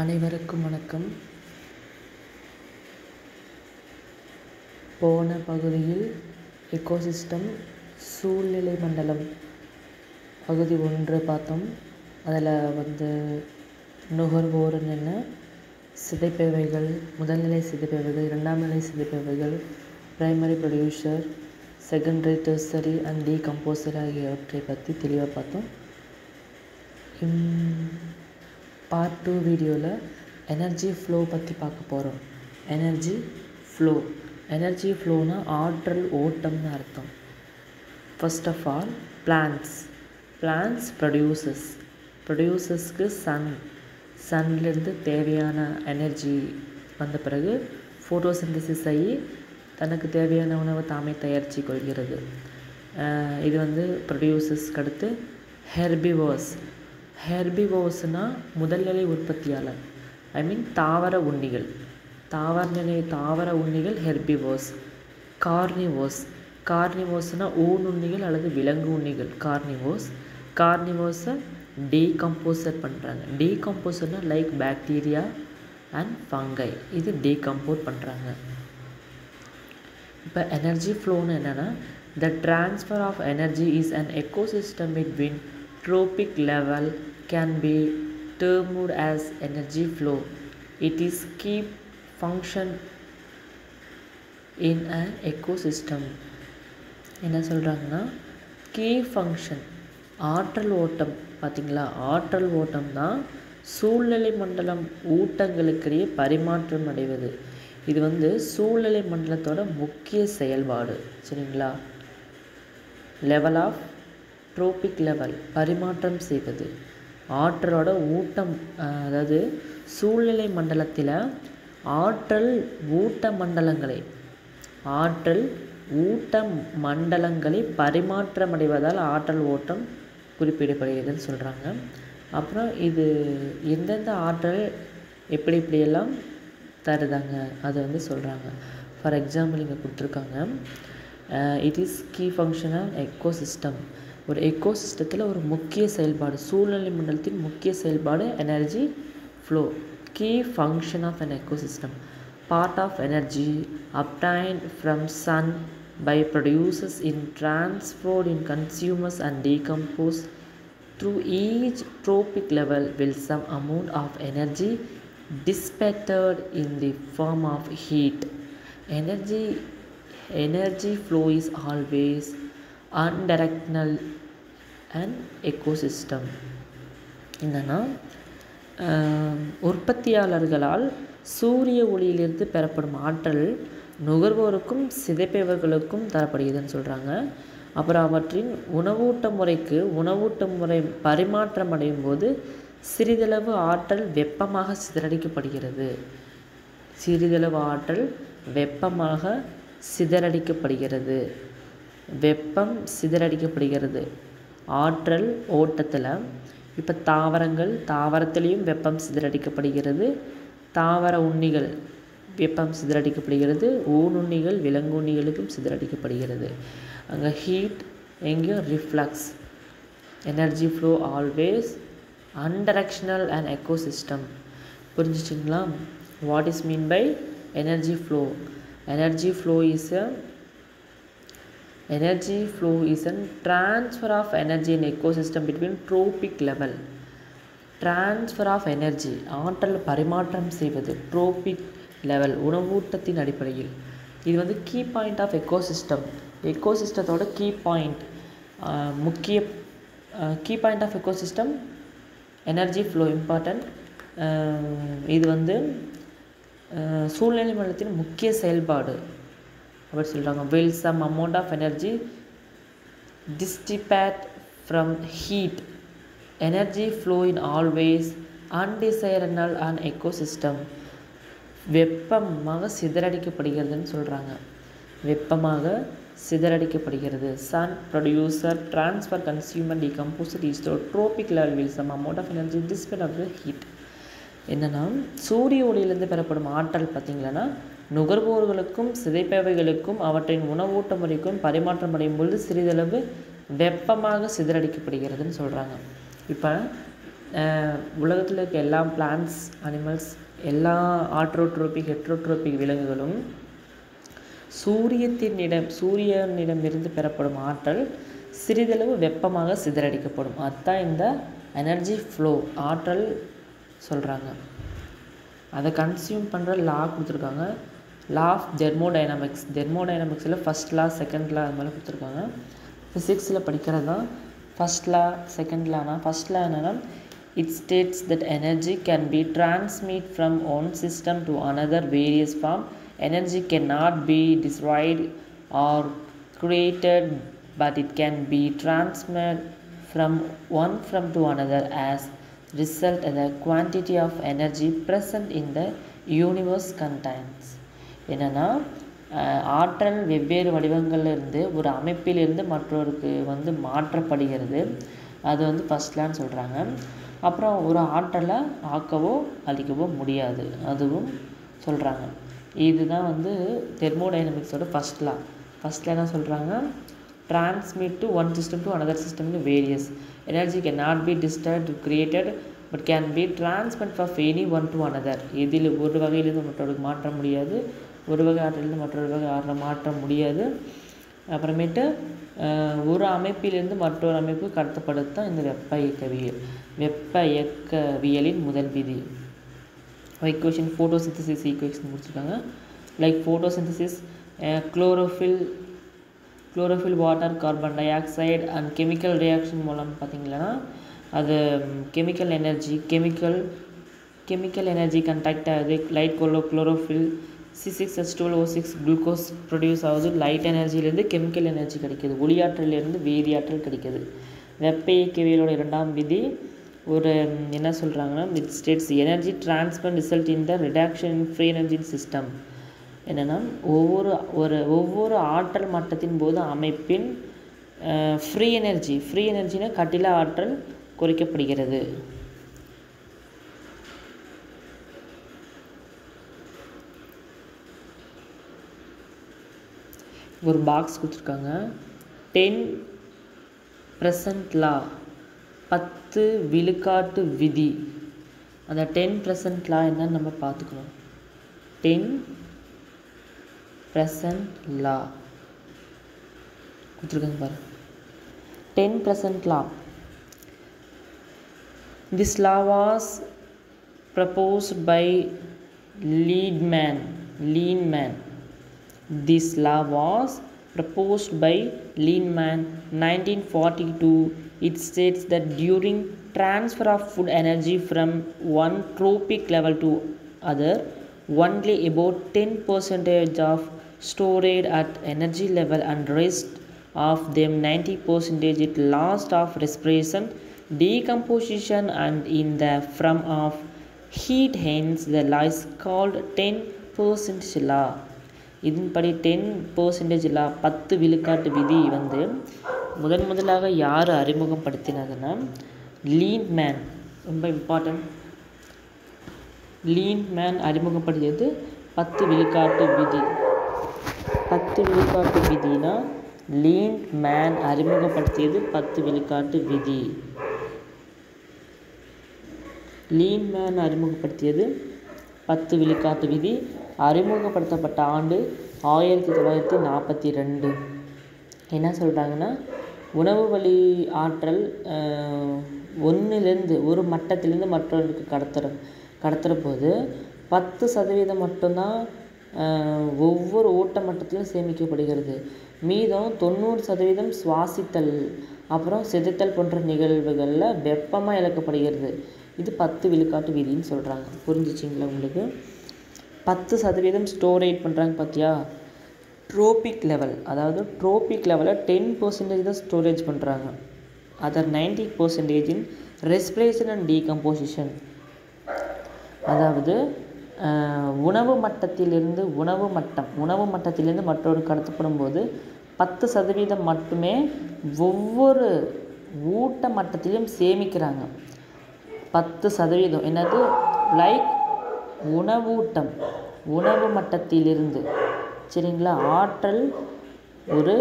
அனைவருக்கும் வணக்கம். போன பகுதியில் எக்கோசிஸ்டம் சூழ்நிலை மண்டலம் பகுதி 1 பார்த்தோம். அதில் நுகர்வோர் என்ன, சிதைப்பவைகள், முதல்நிலை சிதைப்பவைகள், இரண்டாம் நிலை சிதைப்பவைகள், primary producer, secondary, tertiary and decomposer ஆகியவற்றை பற்றி தெளிவாக பார்த்தோம். பார்ட் 2 வீடியோவில் எனர்ஜி ஃப்ளோ பற்றி பார்க்க போகிறோம். எனர்ஜி ஃப்ளோனா ஆற்றல் ஓட்டம்னு அர்த்தம். ஃபர்ஸ்ட் ஆஃப் ஆல் பிளான்ட்ஸ் ப்ரொடியூசஸ்க்கு சன்லேருந்து தேவையான எனர்ஜி வந்த பிறகு ஃபோட்டோசிந்தசிஸ் ஆகி தனக்கு தேவையான உணவை தாமே தயாரித்து கொள்கிறது. இது ப்ரொடியூசஸ்க்கு அடுத்து ஹெர்பிவோர்ஸ்னால் முதல்நிலை உற்பத்தியாளர், தாவர உண்ணிகள் ஹெர்பிவோர்ஸ். கார்னிவோர்ஸ்னால் ஊனுண்ணிகள் அல்லது விலங்கு உண்ணிகள் கார்னிவோர்ஸை டீகம்போசர் பண்ணுறாங்க. டீகம்போசர்னால் லைக் பாக்டீரியா அண்ட் ஃபங்கை, இது டீகம்போஸ் பண்ணுறாங்க. இப்போ எனர்ஜி ஃப்ளோன்னு என்னென்னா, the transfer of energy is an ecosystem between trophic level can be termed as energy flow. It is key function in an ecosystem. என்ன சொல்கிறாங்கன்னா, கீ ஃபங்க்ஷன் ஆற்றல் ஓட்டம். பார்த்திங்களா, ஆற்றல் ஓட்டம் தான் சூழ்நிலை மண்டலம் ஊட்டங்களுக்கிடையே பரிமாற்றம் அடைவது. இது சூழ்நிலை மண்டலத்தோட முக்கிய செயல்பாடு. சரிங்களா, லெவல் ஆஃப் ட்ரோபிக் லெவல் பரிமாற்றம் செய்வது, ஆற்றலோட ஊட்டம். அதாவது சூழ்நிலை மண்டலத்தில் ஆற்றல் ஊட்ட மண்டலங்களை பரிமாற்றம் அடைவதால் ஆற்றல் ஓட்டம் குறிப்பிடப்படுகிறதுன்னு சொல்கிறாங்க. அப்புறம் இது எந்தெந்த ஆற்றல் எப்படியெல்லாம் தருதாங்க அதை சொல்கிறாங்க. ஃபார் எக்ஸாம்பிள் இங்கே கொடுத்துருக்காங்க, it is key function of ecosystem. ஒரு எக்கோசிஸ்டத்தில் ஒரு முக்கிய செயல்பாடு, சூழ்நிலை மண்டலத்தின் முக்கிய செயல்பாடு energy flow. Key function of an ecosystem, part of energy obtained from sun by producers in transferred in consumers and decomposed through each trophic level will some amount of energy dissipated in the form of heat. Energy flow is always undirectional and ecosystem. என்னன்னா, உற்பத்தியாளர்களால் சூரிய ஒளியிலிருந்து பெறப்படும் ஆற்றல் நுகர்வோருக்கும் சிதைப்பவர்களுக்கும் தரப்படுகிறதுன்னு சொல்கிறாங்க. அப்புறம் அவற்றின் உணவூட்ட முறை பரிமாற்றம் அடையும் போது சிறிதளவு ஆற்றல் வெப்பமாக சிதறடிக்கப்படுகிறது. வெப்பம் சிதறடிக்கப்படுகிறது ஆற்றல் ஓட்டத்தில். இப்போ தாவரத்திலையும் வெப்பம் சிதறடிக்கப்படுகிறது, தாவர உண்ணிகள் வெப்பம் சிதறடிக்கப்படுகிறது, ஊனுண்ணிகள் விலங்கு உண்ணிகளுக்கும் சிதறடிக்கப்படுகிறது. அங்கே ஹீட், எங்கேயும் reflux. Energy flow always unidirectional and ecosystem. புரிஞ்சிச்சிங்களா? What is mean by energy flow? Energy flow is a transfer of energy in ecosystem between trophic level. Transfer of energy, ஆற்றல் பரிமாற்றம் செய்வது. ட்ரோபிக் லெவல், உணவூட்டத்தின் அடிப்படையில். இது key point of எக்கோசிஸ்டத்தோட key point, முக்கிய key point of ecosystem. Energy flow important. இது சூழ்நிலை மண்டலத்தின் முக்கிய செயல்பாடு அப்படி சொல்கிறாங்க. will some amount of energy dissipate from heat. Energy flow in always undesirable an ecosystem. வெப்பமாக சிதறடிக்கப்படுகிறதுன்னு சொல்கிறாங்க. sun producer transfer consumer decomposer restore trophic level will some amount of energy dissipate of the heat. என்னென்னா, சூரிய ஒளியிலிருந்து பெறப்படும் ஆற்றல் பார்த்திங்களன்னா நுகர்வோர்களுக்கும் சிதைப்பவைகளுக்கும் அவற்றின் உணவூட்ட முறைக்கும் பரிமாற்றம் அடையும் பொழுது சிறிதளவு வெப்பமாக சிதறடிக்கப்படுகிறதுன்னு சொல்கிறாங்க. இப்போ உலகத்தில் இருக்க எல்லா பிளான்ட்ஸ், அனிமல்ஸ், எல்லா ஆட்ரோட்ரோபிக் ஹெட்ரோட்ரோபிக் விலங்குகளும் சூரியனிடமிருந்து பெறப்படும் ஆற்றல் சிறிதளவு வெப்பமாக சிதறடிக்கப்படும். அதுதான் இந்த எனர்ஜி ஃப்ளோ, ஆற்றல் சொல்கிறாங்க. அதை கன்சியூம் பண்ணுற லா கொடுத்துருக்காங்க. லா ஆஃப் தெர்மோடைனமிக்ஸில் ஃபஸ்ட் லா, செகண்ட் லா அது மாதிரி கொடுத்துருக்காங்க. ஃபிசிக்ஸில் படிக்கிறது தான் ஃபஸ்ட் லா, செகண்ட் லானா. ஃபஸ்ட் லா என்னென்னா, it states that energy can be transmitted from one system to another various form. Energy cannot be destroyed or created, but it can be transmitted from one to another as result of the quantity of energy present in the universe contains. என்னன்னா, ஆற்றல் வெவ்வேறு வடிவங்களிலிருந்து ஒரு அமைப்பிலிருந்து மற்றொருக்கு மாற்றப்படுகிறது. அது first லான்னு சொல்கிறாங்க. அப்புறம் ஒரு ஆற்றலை ஆக்கவோ அழிக்கவோ முடியாது, அதுவும் சொல்கிறாங்க. இதுதான் தெர்மோடைனமிக்ஸோட ஃபஸ்ட் லா. ஃபஸ்ட் லா என்ன சொல்கிறாங்க, transmit to one system to another system in various. Energy cannot be destroyed or created, but can be transmitted from any one to another. இதில் ஒரு வகையிலிருந்து மற்றொரு மாற்ற முடியாது, ஒரு வகை ஆற்றலிருந்து மற்றொரு வகை ஆற்றல் மாற்ற முடியாது. அப்புறமேட்டு ஒரு அமைப்பிலிருந்து மற்றொரு அமைப்பு கடத்தப்படுறது தான் இந்த வெப்ப இயக்கவியலின் முதல் விதி. ஈக்குவேஷன் ஃபோட்டோசிந்தசிஸ் ஈக்குவேஷன் முடிச்சிருக்காங்க. Like photosynthesis, chlorophyll, water, carbon di oxide and chemical reaction மூலம் பார்த்திங்கன்னா அது கெமிக்கல் எனர்ஜி கண்டக்ட் ஆகுது. Light chlorophyll C6H12O6 glucose produce ஆகுது. லைட் எனர்ஜியிலேருந்து கெமிக்கல் எனர்ஜி கிடைக்கிது, ஒளியாற்றலிருந்து வேதியாற்றல் கிடைக்கிது. வெப்ப இயக்கவியலோட இரண்டாம் விதி என்ன சொல்கிறாங்கன்னா, it states energy transfer result in the reduction in free energy system. என்னென்னா, ஒவ்வொரு ஆற்றல் மட்டத்தின் போது அமைப்பின் ஃப்ரீ எனர்ஜினா கட்டில ஆற்றல் குறைக்கப்படுகிறது. ஒரு பாக்ஸ் கொடுத்துருக்காங்க. 10% லா, 10 விழுக்காட்டு விதி. அந்த 10% லா என்னன்னு நம்ம பார்த்துக்கணும். 10% லா கொடுத்துருக்காங்க பாரு. 10% law. This law was proposed by Liebman. This law was proposed by Liebman 1942. It states that during transfer of food energy from one tropic level to other, only about 10% of stored at energy level and rest of them 90% it lost of respiration, decomposition and in the form of heat. Hence the law is called 10% law. இதன்படி 10% law, 10 விழுக்காட்டு விதி முதலாக யார் அறிமுகப்படுத்தினதுன்னா லீன்மேன். ரொம்ப important. லீன்மேன் அறிமுகப்படுத்தியது 10 விழுக்காட்டு விதி. 10 விழுக்காட்டு விதினா லீன்மேன் அறிமுகப்படுத்தியது 10 விழுக்காட்டு விதி. லீன்மேன் அறிமுகப்படுத்தியது 10 விழுக்காட்டு விதி. அறிமுகப்படுத்தப்பட்ட ஆண்டு 1942. என்ன சொல்கிறாங்கன்னா, உணவு வழி ஆற்றல் ஒரு மட்டத்திலேருந்து மற்றொருக்கு கடத்துகிற போது 10% மட்டும்தான் ஒவ்வொரு ஓட்ட மட்டத்திலும் சேமிக்கப்படுகிறது. மீதம் 90% சுவாசித்தல் அப்புறம் சிதைத்தல் போன்ற நிகழ்வுகளில் வெப்பமாக இழக்கப்படுகிறது. இது 10 விழுக்காட்டு விதின்னு சொல்கிறாங்க. புரிஞ்சிச்சிங்களா உங்களுக்கு? 10% ஸ்டோரேஜ் பண்ணுறாங்க பார்த்தியா, ட்ரோபிக் லெவல். அதாவது ட்ரோபிக் லெவலில் 10% தான் ஸ்டோரேஜ் பண்ணுறாங்க. Other 90% in respiration and decomposition. அதாவது உணவு மட்டத்திலிருந்து மற்றொரு கடத்தப்படும் போது 10% மட்டுமே ஒவ்வொரு ஊட்ட மட்டத்திலும் சேமிக்கிறாங்க. 10% என்னது? லைக் உணவு மட்டத்திலிருந்து. சரிங்களா? ஆற்றல் ஒரு